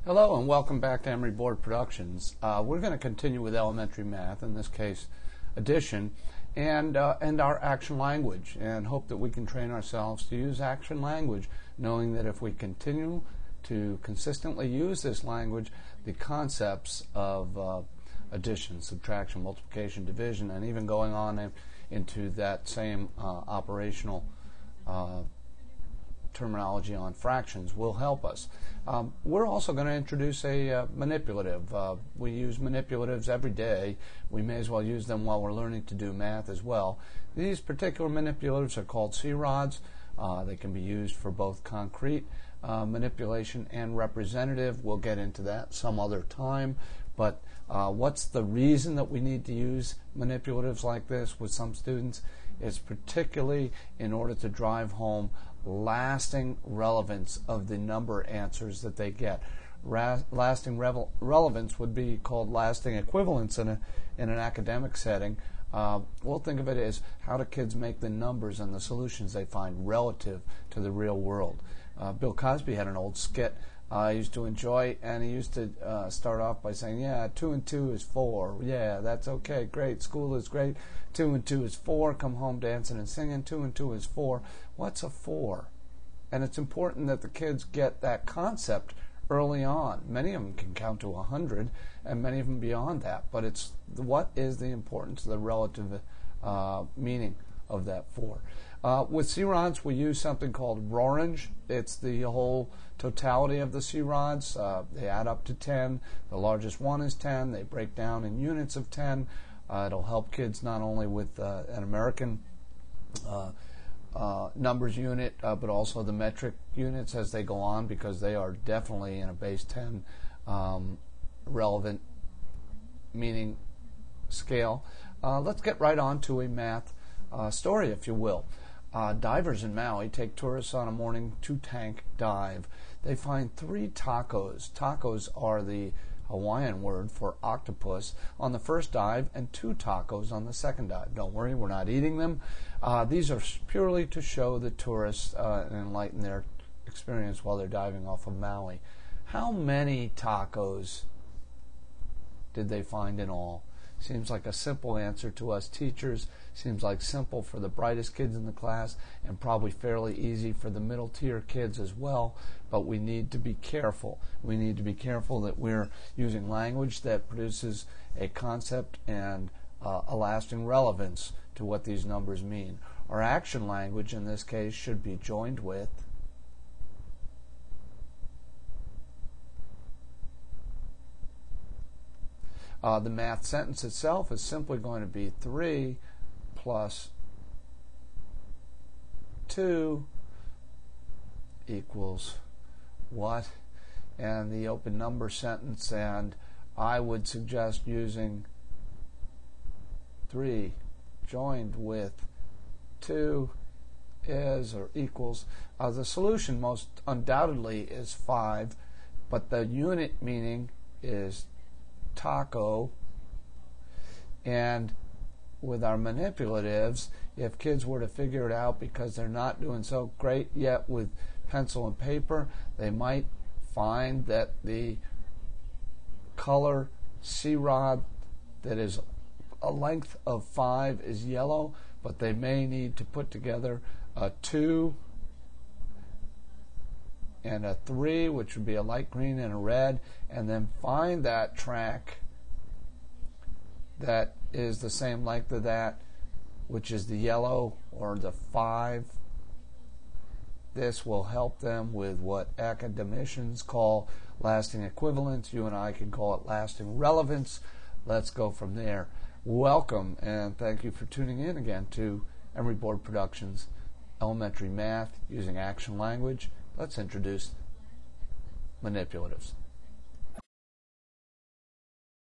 Hello and welcome back to Emory Board Productions. We're going to continue with elementary math, in this case addition, and our action language, and hope that we can train ourselves to use action language, knowing that if we continue to consistently use this language, the concepts of addition, subtraction, multiplication, division, and even going on into that same operational terminology on fractions will help us. We're also going to introduce a manipulative. We use manipulatives every day. We may as well use them while we're learning to do math as well. These particular manipulatives are called C-rods. They can be used for both concrete manipulation and representative. We'll get into that some other time. But what's the reason that we need to use manipulatives like this with some students? It's particularly in order to drive home lasting relevance of the number answers that they get. Lasting relevance would be called lasting equivalence in an academic setting. We'll think of it as how do kids make the numbers and the solutions they find relative to the real world. Bill Cosby had an old skit I used to enjoy, and he used to start off by saying, yeah, 2 and 2 is 4. Yeah, that's okay, great, school is great. 2 and 2 is 4, come home dancing and singing. 2 and 2 is 4. What's a 4? And it's important that the kids get that concept early on. Many of them can count to 100, and many of them beyond that. But it's what is the importance, the relative meaning of that 4. With C-rods, we use something called Rorange. It's the whole totality of the C-rods. They add up to 10. The largest one is 10. They break down in units of 10. It'll help kids not only with an American numbers unit, but also the metric units as they go on, because they are definitely in a base 10 relevant meaning scale. Let's get right on to a math story, if you will. Divers in Maui take tourists on a morning 2-tank dive. They find 3 tacos. Tacos are the Hawaiian word for octopus on the first dive, and 2 tacos on the second dive. Don't worry, we're not eating them. These are purely to show the tourists and enlighten their experience while they're diving off of Maui. How many tacos did they find in all? Seems like a simple answer to us teachers. Seems like simple for the brightest kids in the class, and probably fairly easy for the middle tier kids as well. But we need to be careful. We need to be careful that we're using language that produces a concept and a lasting relevance to what these numbers mean. Our action language in this case should be joined with the math sentence itself is simply going to be 3 plus 2 equals what? And the open number sentence, and I would suggest using 3 joined with 2 is or equals. The solution most undoubtedly is 5, but the unit meaning is taco. And with our manipulatives, if kids were to figure it out because they're not doing so great yet with pencil and paper, they might find that the color C-rod that is a length of 5 is yellow, but they may need to put together a 2 and a 3, which would be a light green and a red, and then find that track that is the same length of that, which is the yellow or the 5. This will help them with what academicians call lasting equivalence. You and I can call it lasting relevance. Let's go from there. Welcome, and thank you for tuning in again to Emory Board Productions Elementary Math using action language. Let's introduce manipulatives.